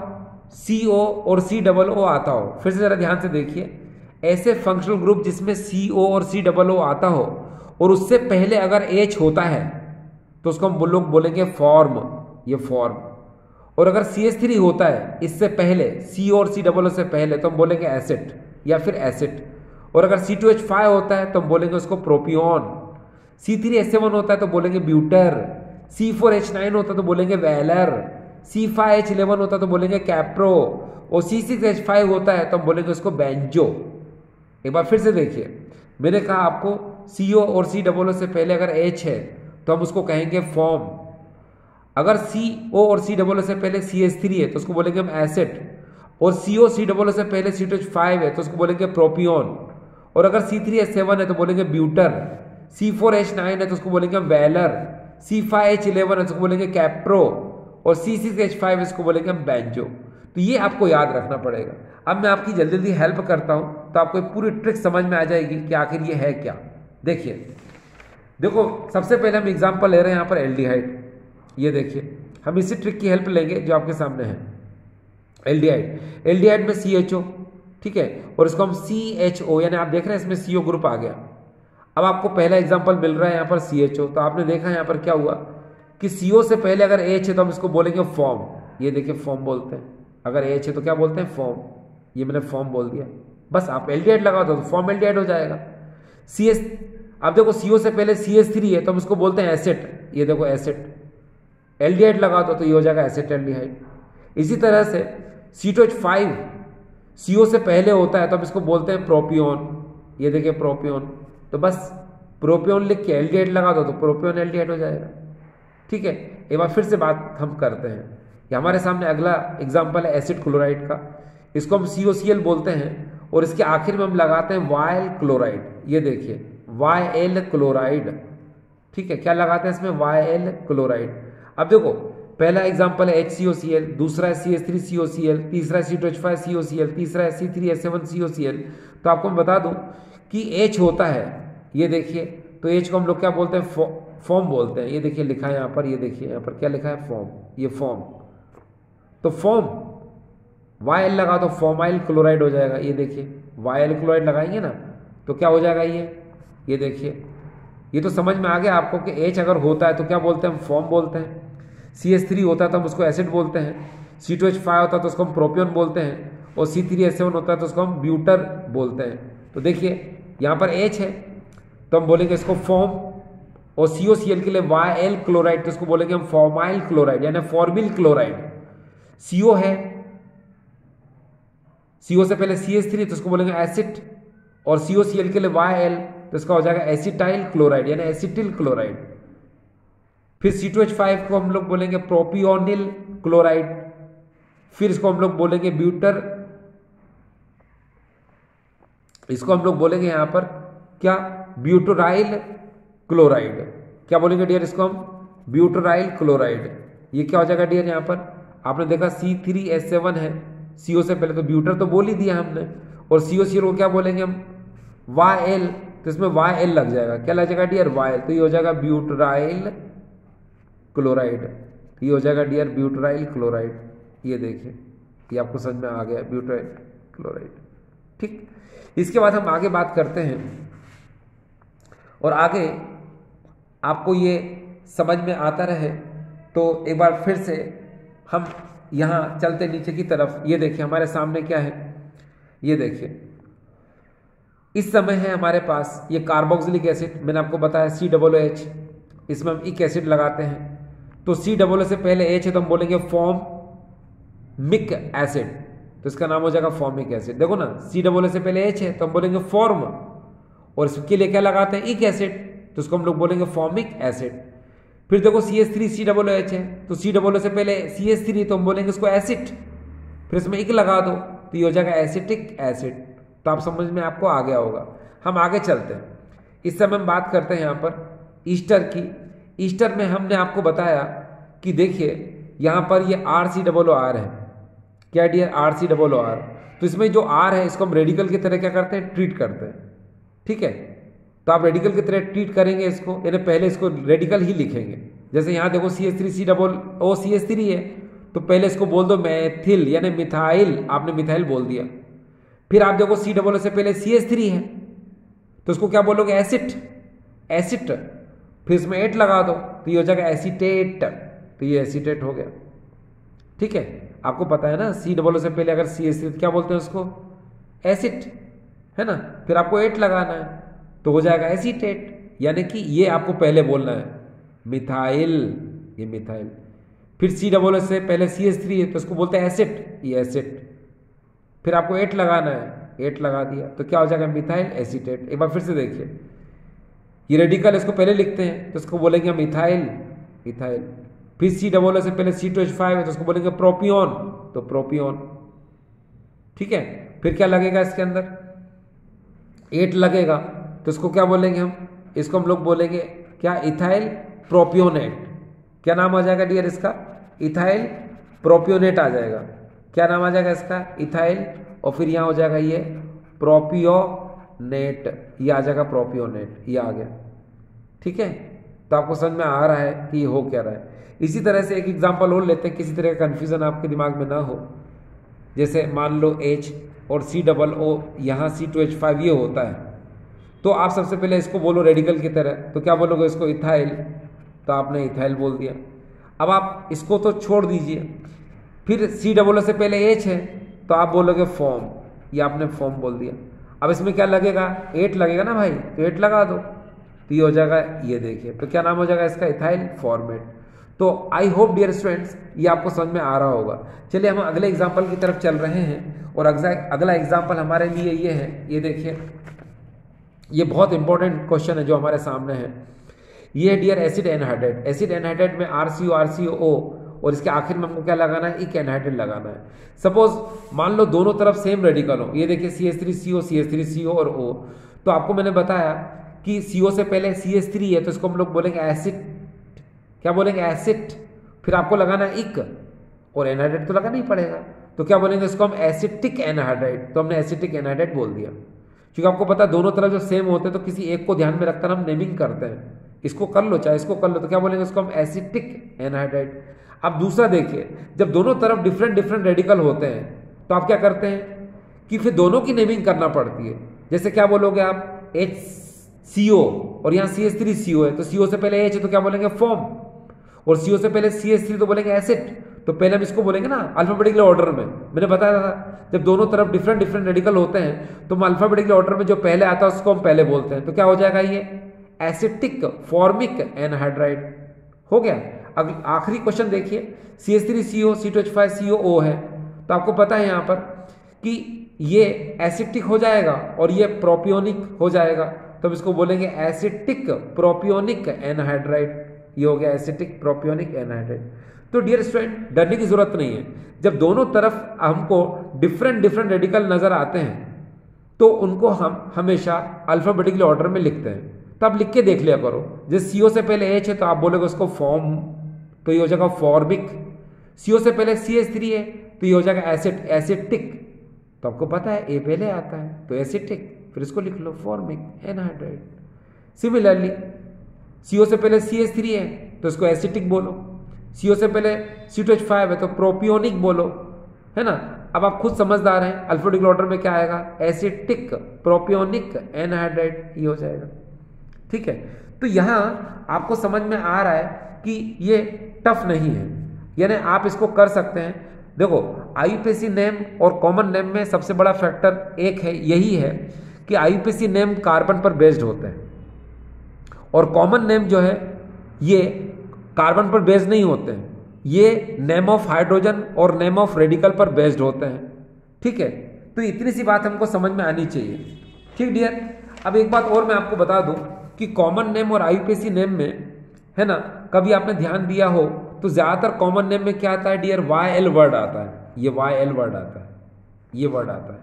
CO और COO आता हो। फिर से जरा ध्यान से देखिए, ऐसे फंक्शनल ग्रुप जिसमें CO और COO आता हो और उससे पहले अगर H होता है तो उसको हम लोग बोलेंगे फॉर्म, ये फॉर्म। और अगर CH3 होता है इससे पहले, C और COO से पहले, तो हम बोलेंगे एसिड या फिर एसिड। और अगर C2H5 होता है तो हम बोलेंगे उसको प्रोपियोन। C3H7 होता है तो बोलेंगे ब्यूटर। C4H9 होता है तो बोलेंगे वेलर। C5H11 होता है तो बोलेंगे कैप्रो। और C6H5 होता है तो हम बोलेंगे उसको बेंजो। एक बार फिर से देखिए, मैंने कहा आपको CO और COO से पहले अगर H है तो हम उसको कहेंगे फॉर्म। अगर CO और COO से पहले CH3 है तो उसको बोलेंगे हम एसिड। और CO COO से पहले C2H5 है तो उसको बोलेंगे प्रोपियोन। और अगर C3H7 है तो बोलेंगे ब्यूटर। C4H9 है तो उसको बोलेंगे हम वेलर। C5H11 है तो उसको बोलेंगे कैप्रो। और C6H5 है इसको बोलेंगे हम बेंजो। तो ये आपको याद रखना पड़ेगा। अब मैं आपकी जल्दी जल्दी हेल्प करता हूं तो आपको पूरी ट्रिक समझ में आ जाएगी कि आखिर ये है क्या। देखिए, देखो सबसे पहले हम एग्जांपल ले रहे हैं यहाँ पर एल्डिहाइड। ये देखिए, हम इसी ट्रिक की हेल्प लेंगे जो आपके सामने है। एल्डिहाइड, एल्डिहाइड में CHO, ठीक है, और इसको हम CHO, यानी आप देख रहे हैं इसमें CO ग्रुप आ गया। अब आपको पहला एग्जांपल मिल रहा है यहाँ पर CHO। तो आपने देखा यहाँ पर क्या हुआ कि CO से पहले अगर H है तो हम इसको बोलेंगे फॉर्म। ये देखिए फॉर्म बोलते हैं। अगर H है तो क्या बोलते हैं? फॉर्म। ये मैंने फॉर्म बोल दिया, बस आप एल्डिहाइड लगा दो तो फॉर्म एल्डिहाइड हो जाएगा। अब देखो CO से पहले CH3 है तो हम इसको बोलते हैं एसिड। ये देखो एसिड, एल्डिहाइड लगा दो तो ये हो जाएगा एसिड एल्डिहाइड। इसी तरह से C2H5 CO से पहले होता है तो हम इसको बोलते हैं प्रोपियोन। ये देखिए प्रोपियोन, तो बस प्रोपियोन लिख के एल्डिहाइड लगा दो तो प्रोपियोन एल्डिहाइड हो जाएगा, ठीक है। एक बार फिर से बात हम करते हैं। ये हमारे सामने अगला एग्जाम्पल है एसिड क्लोराइड का। इसको हम COCl बोलते हैं और इसके आखिर में हम लगाते हैं वायल क्लोराइड। ये देखिए YL क्लोराइड, ठीक है। क्या लगाते हैं इसमें? YL chloride. अब देखो, पहला एग्जांपल है HCOCl, दूसरा है CH3COCl, तीसरा है C2H5COCl, तीसरा है C3H7COCl। तो आपको मैं बता दूं कि H होता है, ये देखिए, तो H को हम लोग क्या बोलते हैं? फॉर्म बोलते हैं। ये देखिए लिखा है यहाँ पर, ये देखिए यहाँ पर क्या लिखा है? फॉर्म। ये फॉर्म, तो फॉर्म YL लगा दो फॉर्माइल क्लोराइड हो जाएगा। ये देखिए YL क्लोराइड लगाएंगे ना तो क्या हो जाएगा? ये देखिए, ये तो समझ में आ गया आपको कि H अगर होता है तो क्या बोलते हैं? हम फॉर्म बोलते हैं। CH3 होता है तो हम उसको एसिड बोलते हैं। C2H5 होता है तो उसको हम प्रोपियोन बोलते हैं। और C3H7 होता है तो उसको हम ब्यूटर बोलते हैं। तो देखिए यहाँ पर H है तो हम बोलेंगे इसको फॉर्म, और COCl के लिए YL क्लोराइड तो इसको बोलेंगे हम फॉर्माइल क्लोराइड यानी फॉर्मिल क्लोराइड। CO है, CO से पहले CH3 तो इसको बोलेंगे एसिड, और COCl के लिए YL तो इसका हो जाएगा एसिटाइल क्लोराइड यानी एसिटिल क्लोराइड। फिर C2H5 को हम लोग बोलेंगे प्रोपियोनिल क्लोराइड, फिर इसको हम लोग बोलेंगे इसको हम लोग बोलेंगे यहां पर क्या, ब्यूटोराइल क्लोराइड। क्या बोलेंगे डियर इसको हम, ब्यूटोराइल क्लोराइड। ये क्या हो जाएगा डियर, यहां पर आपने देखा C3H7 है, CO से पहले तो ब्यूटर तो बोल ही दिया हमने, और COCl को क्या बोलेंगे हम, YL, तो इसमें YL लग जाएगा, क्या लग जाएगा डियर, YL, तो ये हो जाएगा ब्यूटोराइल क्लोराइड। ये हो जाएगा डियर ब्यूटोराइल क्लोराइड। ये देखिए, ये आपको समझ में आ गया, ब्यूटोराइल क्लोराइड। ठीक, इसके बाद हम आगे बात करते हैं, और आगे आपको ये समझ में आता रहे तो एक बार फिर से हम यहाँ चलते नीचे की तरफ। ये देखिए हमारे सामने क्या है, ये देखिए इस समय है हमारे पास ये कार्बोक्सिलिक एसिड, मैंने आपको बताया COOH, इसमें हम इक एसिड लगाते हैं, तो COO से पहले H है तो हम बोलेंगे फॉर्मिक एसिड, तो इसका नाम हो जाएगा फॉर्मिक एसिड। देखो ना, COO से पहले H है तो हम बोलेंगे फॉर्म, और इसके लिए क्या लगाते हैं, इक एसिड, तो इसको हम लोग बोलेंगे फॉर्मिक एसिड। फिर देखो CH3COOH है तो COO से पहले CH3 तो हम बोलेंगे इसको एसिड, फिर इसमें इक लगा दो तो ये हो जाएगा एसिटिक एसिड। तो आप समझ में आपको आ गया होगा। हम आगे चलते हैं, इस समय हम बात करते हैं यहाँ पर ईस्टर की। ईस्टर में हमने आपको बताया कि देखिए यहाँ पर ये RCOOR है, क्या डियर, RCOOR, तो इसमें जो R है इसको हम रेडिकल की तरह क्या करते हैं, ट्रीट करते हैं। ठीक है, तो आप रेडिकल की तरह ट्रीट करेंगे इसको, यानी पहले इसको रेडिकल ही लिखेंगे। जैसे यहाँ देखो CH3COOCH3 है तो पहले इसको बोल दो मैथिल यानी मिथाइल, आपने मिथाइल बोल दिया। फिर आप देखो COO से पहले CH3 है तो इसको क्या बोलोगे, एसिट, फिर इसमें एट लगा दो तो ये हो जाएगा एसीटेट, तो ये एसीटेट हो गया। ठीक है, आपको पता है ना COO से पहले अगर CH3 क्या बोलते हैं उसको, एसिड, है ना, फिर आपको एट लगाना है तो हो जाएगा एसीटेट, यानी कि ये आपको पहले बोलना है मिथाइल, ये मिथाइल। फिर COO से पहले CH3 है तो इसको बोलते हैं एसिड, ये एसिड, फिर आपको एट लगाना है, एट लगा दिया तो क्या हो जाएगा मिथाइल एसीटेट। एक बार फिर से देखिए, ये रेडिकल इसको पहले लिखते हैं तो इसको बोलेंगे मिथाइल, इथाइल। फिर COO से पहले C2H5 है तो इसको बोलेंगे प्रोपियोन, तो प्रोपियोन। ठीक है, फिर क्या लगेगा इसके अंदर, एट लगेगा तो इसको क्या बोलेंगे हम, इसको हम लोग बोलेंगे क्या, इथाइल प्रोपियोनेट। क्या नाम आ जाएगा डियर इसका, इथाइल प्रोपियोनेट आ जाएगा। क्या नाम आ जाएगा इसका, इथाइल, और फिर यहाँ हो जाएगा ये प्रोपियोनेट, ये आ जाएगा प्रोपियोनेट, ये आ गया। ठीक है, तो आपको समझ में आ रहा है कि ये हो क्या रहा है। इसी तरह से एक एग्जांपल और लेते हैं, किसी तरह का कन्फ्यूजन आपके दिमाग में ना हो। जैसे मान लो H और COO, यहाँ C2H5 ये होता है, तो आप सबसे पहले इसको बोलो रेडिकल की तरह, तो क्या बोलोगे इसको, इथाइल, तो आपने इथाइल बोल दिया। अब आप इसको तो छोड़ दीजिए, फिर COO से पहले H है तो आप बोलोगे फॉर्म, ये आपने फॉर्म बोल दिया। अब इसमें क्या लगेगा, एट लगेगा ना भाई, तो एट लगा दो तो ये हो जाएगा, ये देखिए, तो क्या नाम हो जाएगा इसका, इथाइल फॉर्मेट। तो आई होप डियर स्टूडेंट्स ये आपको समझ में आ रहा होगा। चलिए हम अगले एग्जाम्पल की तरफ चल रहे हैं, और अगला एग्जाम्पल हमारे लिए ये है, ये देखिए, ये बहुत इंपॉर्टेंट क्वेश्चन है जो हमारे सामने है। ये है dear acid anhydride. Acid anhydride में RCO और इसके आखिर में हमको क्या लगाना है, इक एनहाइड्रेट लगाना है। सपोज मान लो दोनों तरफ सेम रेडिकल हो, ये देखिए CH3CO CH3CO और O, तो आपको मैंने बताया कि CO से पहले CH3 है तो इसको हम लोग बोलेंगे एसिड, क्या बोलेंगे, एसिड। फिर आपको लगाना है इक, और एनहाइड्रेट तो लगाना ही पड़ेगा, तो क्या बोलेंगे इसको हम, एसिटिक एनहाइड्रेट, तो हमने एसिटिक एनहाइड्रेट बोल दिया। क्योंकि आपको पता है दोनों तरफ जो सेम होते हैं तो किसी एक को ध्यान में रखकर हम नेमिंग करते हैं, इसको कर लो चाहे इसको कर लो, तो क्या बोलेंगे इसको हम, एसिटिक एनहाइड्रेट। अब दूसरा देखिए, जब दोनों तरफ डिफरेंट रेडिकल होते हैं तो आप क्या करते हैं कि फिर दोनों की नेमिंग करना पड़ती है। जैसे क्या बोलोगे आप, HCO और यहाँ CH3CO है तो CO से पहले H है तो क्या बोलेंगे, फॉर्म, और CO से पहले CH3 तो बोलेंगे एसिड। तो पहले हम इसको बोलेंगे ना अल्फाबेटिकल ऑर्डर में, मैंने बताया था जब दोनों तरफ डिफरेंट रेडिकल होते हैं तो हम अल्फाबेटिकल ऑर्डर में जो पहले आता है उसको हम पहले बोलते हैं। तो क्या हो जाएगा, ये एसिटिक फॉर्मिक एनहाइड्राइड हो गया। अब आखिरी क्वेश्चन देखिए, CH3CO C2H5COO है, तो आपको पता है यहाँ पर कि ये एसिटिक हो जाएगा और ये प्रोपियोनिक हो जाएगा, तो अब इसको बोलेंगे एसिटिक प्रोपियोनिक एनहाइड्राइड। ये हो गया एसिटिक प्रोपियोनिक एनहाइड्राइड। तो डियर स्टूडेंट, डरने की जरूरत नहीं है। जब दोनों तरफ हमको डिफरेंट डिफरेंट रेडिकल नजर आते हैं तो उनको हम हमेशा अल्फाबेटिकल ऑर्डर में लिखते हैं। तो आप लिख के देख लिया करो, जैसे CO से पहले H है तो आप बोलोगे उसको फॉर्म, तो ये हो जाएगा फॉर्मिक। CO से पहले CH3 है तो ये हो जाएगा एसिटिक। तो आपको पता है A पहले आता है तो एसिटिक, फिर इसको लिख लो फॉर्मिक एनहाइड्राइड। सिमिलरली CO से पहले CH3 है तो इसको एसिटिक बोलो, CO से पहले C2H5 है तो प्रोपियोनिक बोलो, है ना। अब आप खुद समझदार हैं, अल्फाबेटिकल ऑर्डर में क्या आएगा, एसिटिक प्रोपियोनिक एनहाइड्राइड, ये हो जाएगा। ठीक है, तो यहां आपको समझ में आ रहा है कि ये टफ नहीं है, यानी आप इसको कर सकते हैं। देखो IUPAC नेम और कॉमन नेम में सबसे बड़ा फैक्टर एक है, यही है कि IUPAC नेम कार्बन पर बेस्ड होते हैं और कॉमन नेम जो है ये कार्बन पर बेस्ड नहीं होते हैं, ये नेम ऑफ हाइड्रोजन और नेम ऑफ रेडिकल पर बेस्ड होते हैं। ठीक है, तो इतनी सी बात हमको समझ में आनी चाहिए। ठीक डियर, अब एक बात और मैं आपको बता दूं कि कॉमन नेम और IUPAC नेम में, है ना, कभी आपने ध्यान दिया हो तो ज्यादातर कॉमन नेम में क्या आता है डियर, YL वर्ड आता है, ये YL वर्ड आता है, ये वर्ड आता है।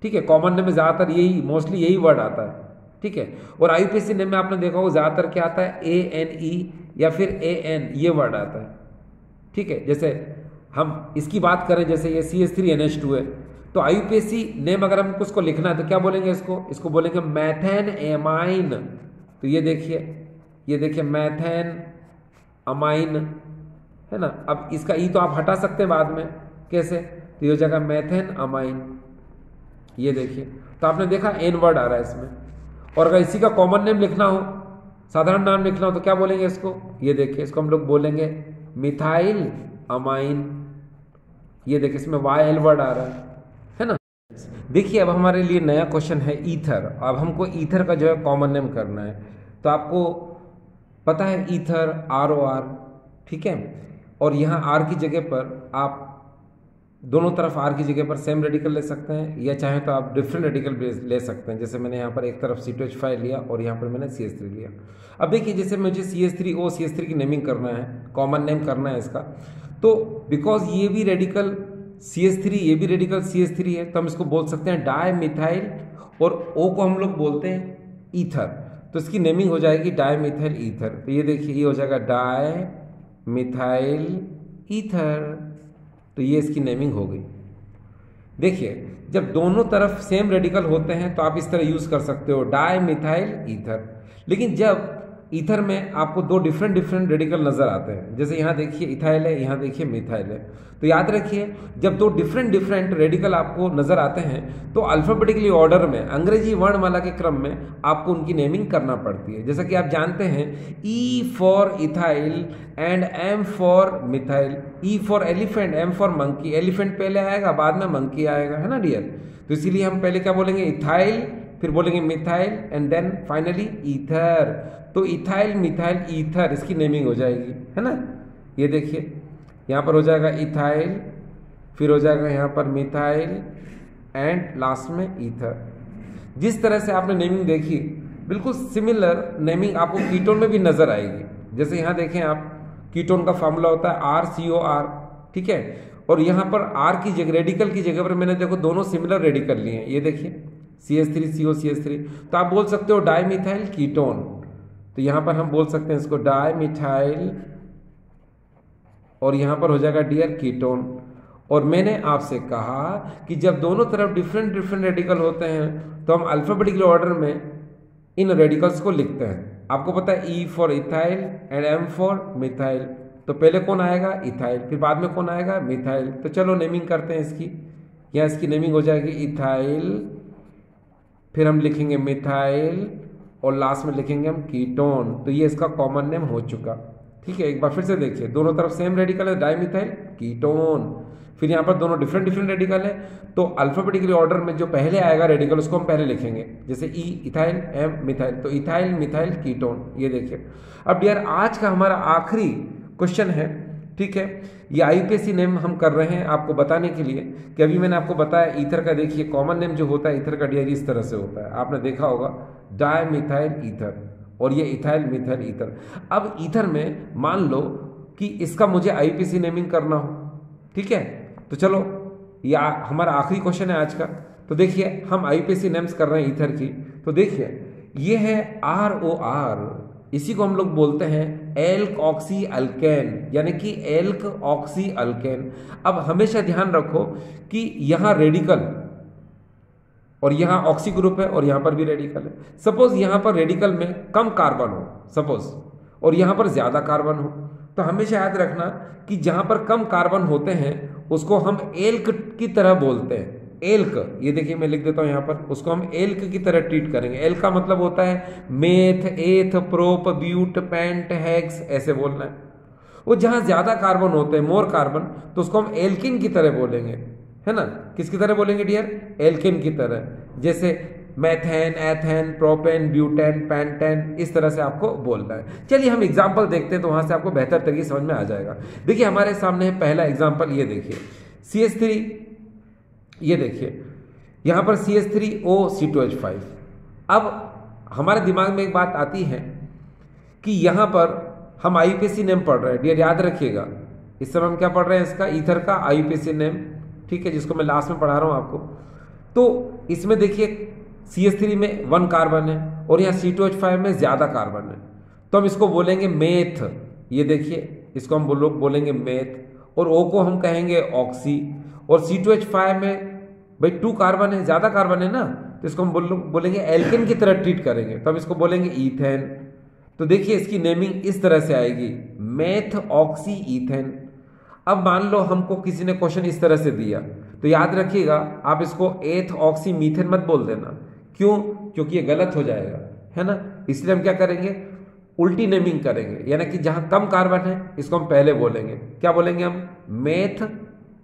ठीक है, कॉमन नेम में ज्यादातर यही, मोस्टली यही वर्ड आता है। ठीक है, और IUPAC नेम में आपने देखा हो ज्यादातर क्या आता है, ANE या फिर AN, ये वर्ड आता है। ठीक है, जैसे हम इसकी बात करें, जैसे ये CH3NH2 है, तो IUPAC नेम अगर हमको उसको लिखना है तो क्या बोलेंगे इसको बोलेंगे मैथेन एमाइन। तो ये देखिए मैथेन अमाइन, है ना। अब इसका ई तो आप हटा सकते हैं बाद में, कैसे, तो ये हो जाएगा मैथेन अमाइन। ये देखिए, तो आपने देखा एन वर्ड आ रहा है इसमें। और अगर इसी का कॉमन नेम लिखना हो, साधारण नाम लिखना हो, तो क्या बोलेंगे इसको, ये देखिए इसको हम लोग बोलेंगे मिथाइल अमाइन। ये देखिए इसमें YL वर्ड आ रहा है ना। देखिए अब हमारे लिए नया क्वेश्चन है ईथर। अब हमको ईथर का जो है कॉमन नेम करना है, तो आपको पता है ईथर ROR, ठीक है। और यहाँ R की जगह पर आप दोनों तरफ R की जगह पर सेम रेडिकल ले सकते हैं, या चाहे तो आप डिफरेंट रेडिकल ले सकते हैं। जैसे मैंने यहाँ पर एक तरफ C2H5 लिया और यहाँ पर मैंने CH3 लिया। अब देखिए जैसे मुझे CH3O CH3 की नेमिंग करना है, कॉमन नेम करना है इसका, तो बिकॉज ये भी रेडिकल CH3, ये भी रेडिकल CH3 है, तो हम इसको बोल सकते हैं डाई मिथाइल, और O को हम लोग बोलते हैं ईथर, तो इसकी नेमिंग हो जाएगी डाई मिथाइल ईथर। तो ये देखिए ये हो जाएगा डाई मिथाइल ईथर, तो ये इसकी नेमिंग हो गई। देखिए जब दोनों तरफ सेम रेडिकल होते हैं तो आप इस तरह यूज कर सकते हो डाई मिथाइल ईथर। लेकिन जब ईथर में आपको दो डिफरेंट रेडिकल नजर आते हैं, जैसे यहाँ देखिए इथाइल है, यहाँ देखिए मिथाइल है, तो याद रखिए जब दो डिफरेंट रेडिकल आपको नजर आते हैं तो अल्फाबेटिकली ऑर्डर में, अंग्रेजी वर्णमाला के क्रम में आपको उनकी नेमिंग करना पड़ती है। जैसा कि आप जानते हैं E for ethyl and M for methyl. E for elephant, M for monkey. Elephant पहले आएगा, बाद में मंकी आएगा, है ना डियर। तो इसीलिए हम पहले क्या बोलेंगे, इथाइल, फिर बोलेंगे methyl and then finally ether. तो इथाइल मिथाइल ईथर इसकी नेमिंग हो जाएगी, है ना। ये देखिए यहाँ पर हो जाएगा इथाइल, फिर हो जाएगा यहाँ पर मिथाइल एंड लास्ट में ईथर। जिस तरह से आपने नेमिंग देखी, बिल्कुल सिमिलर नेमिंग आपको कीटोन में भी नजर आएगी। जैसे यहाँ देखें आप, कीटोन का फॉर्मूला होता है RCOR, ठीक है। और यहाँ पर R की जगह, रेडिकल की जगह पर मैंने देखो दोनों सिमिलर रेडिकल लिए हैं। ये देखिए CH3CO CH3, तो आप बोल सकते हो डाई मिथाइल कीटोन। तो यहाँ पर हम बोल सकते हैं इसको डाई मिथाइल, और यहाँ पर हो जाएगा डियर कीटोन। और मैंने आपसे कहा कि जब दोनों तरफ डिफरेंट रेडिकल होते हैं तो हम अल्फाबेटिकल ऑर्डर में इन रेडिकल्स को लिखते हैं। आपको पता है E for ethyl and M for methyl, तो पहले कौन आएगा, इथाइल, फिर बाद में कौन आएगा, मिथाइल। तो चलो नेमिंग करते हैं इसकी। यहाँ इसकी नेमिंग हो जाएगी इथाइल, फिर हम लिखेंगे मिथाइल, और लास्ट में लिखेंगे हम कीटोन। तो ये इसका कॉमन नेम हो चुका, ठीक है। एक बार फिर से देखिए, दोनों तरफ सेम रेडिकल है, डाइमिथाइल कीटोन। फिर यहाँ पर दोनों डिफरेंट रेडिकल है, तो अल्फाबेटिकली ऑर्डर में जो पहले आएगा रेडिकल उसको हम पहले लिखेंगे। जैसे E इथाइल, M मिथाइल, तो इथाइल मिथाइल कीटोन। ये देखिए अब डियर आज का हमारा आखिरी क्वेश्चन है, ठीक है। ये आईयूपीएसी नेम हम कर रहे हैं आपको बताने के लिए कि अभी मैंने आपको बताया ईथर का, देखिए कॉमन नेम जो होता है ईथर का डियर इस तरह से होता है, आपने देखा होगा डायमिथाइल ईथर, और ये इथाइल मिथाइल ईथर। अब ईथर में मान लो कि इसका मुझे आईयूपीएसी नेमिंग करना हो, ठीक है। तो चलो या हमारा आखिरी क्वेश्चन है आज का। तो देखिए हम आईयूपीएसी नेम्स कर रहे हैं ईथर की। तो देखिए ये है ROR, इसी को हम लोग बोलते हैं एल्क ऑक्सी अल्केन, यानी कि एल्क ऑक्सी अल्केन। अब हमेशा ध्यान रखो कि यहां रेडिकल और यहां ऑक्सी ग्रुप है और यहां पर भी रेडिकल है। सपोज यहां पर रेडिकल में कम कार्बन हो सपोज, और यहां पर ज्यादा कार्बन हो, तो हमेशा याद रखना कि जहां पर कम कार्बन होते हैं उसको हम एल्क की तरह बोलते हैं। एल्क, ये देखिए मैं लिख देता हूं यहां पर, उसको हम एल्क की तरह ट्रीट करेंगे। एल्क का मतलब होता है मेथ, एथ, प्रोप, ब्यूट, पेंट, हेक्स, ऐसे बोलना है। वो जहां ज्यादा कार्बन होते हैं, मोर कार्बन, तो उसको हम एल्किन की तरह बोलेंगे, है ना। किसकी तरह बोलेंगे डियर? एल्किन की तरह। जैसे methane, ethane, propane, butane, pentane, इस तरह से आपको बोलना है। चलिए हम एग्जाम्पल देखते हैं तो वहां से आपको बेहतर तरीके समझ में आ जाएगा। देखिए हमारे सामने है पहला एग्जाम्पल, ये देखिए CH3, ये देखिए यहां पर CH3O, अब हमारे दिमाग में एक बात आती है कि यहां पर हम आईयूपीएसी नेम पढ़ रहे हैं डियर, याद रखिएगा इस समय हम क्या पढ़ रहे हैं, इसका ईथर का आईयूपीएसी नेम, ठीक है, जिसको मैं लास्ट में पढ़ा रहा हूं आपको। तो इसमें देखिए CH3 में 1 कार्बन है और यहाँ C2H5 में ज्यादा कार्बन है, तो हम इसको बोलेंगे मेथ। ये देखिए इसको हम बोलेंगे मेथ, और O को हम कहेंगे ऑक्सी, और C2H5 में भाई 2 कार्बन है, ज्यादा कार्बन है ना, तो इसको हम बोलेंगे एल्केन की तरह ट्रीट करेंगे, तो हम इसको बोलेंगे ईथेन। तो देखिए इसकी नेमिंग इस तरह से आएगी, मेथ ऑक्सी ईथेन। अब मान लो हमको किसी ने क्वेश्चन इस तरह से दिया, तो याद रखिएगा आप इसको एथ ऑक्सी मीथेन मत बोल देना। क्यों? क्योंकि ये गलत हो जाएगा, है ना। इसलिए हम क्या करेंगे, उल्टी नेमिंग करेंगे, यानी कि जहां कम कार्बन है इसको हम पहले बोलेंगे, क्या बोलेंगे हम, मेथ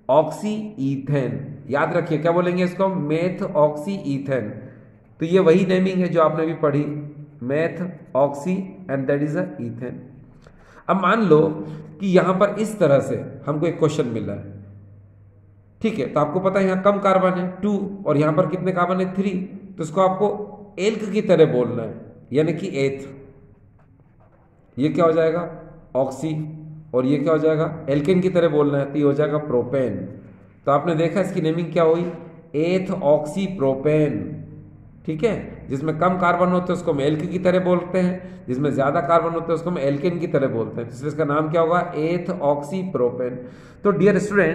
ऑक्सी ईथेन। याद रखिए क्या बोलेंगे इसको, मेथ ऑक्सी ईथेन। तो ये वही नेमिंग है जो आपने भी पढ़ी, methoxy and that is a ethane. अब मान लो कि यहां पर इस तरह से हमको एक क्वेश्चन मिला है, ठीक है, तो आपको पता है यहां कम कार्बन है 2 और यहां पर कितने कार्बन है 3, तो इसको आपको एल्क की तरह बोलना है, यानी कि एथ। ये क्या हो जाएगा, ऑक्सी, और ये क्या हो जाएगा, एल्केन की तरह बोलना है, तो ये हो जाएगा प्रोपेन। तो आपने देखा इसकी नेमिंग क्या हुई, एथ ऑक्सी प्रोपेन, ठीक है। जिसमें कम कार्बन होते हैं उसको हम एल्क की तरह बोलते हैं, जिसमें ज्यादा कार्बन होते हैं उसको हम एल्केन की तरह बोलते हैं, तो इसका नाम क्या होगा, एथ ऑक्सी प्रोपेन। तो डियर स्टूडेंट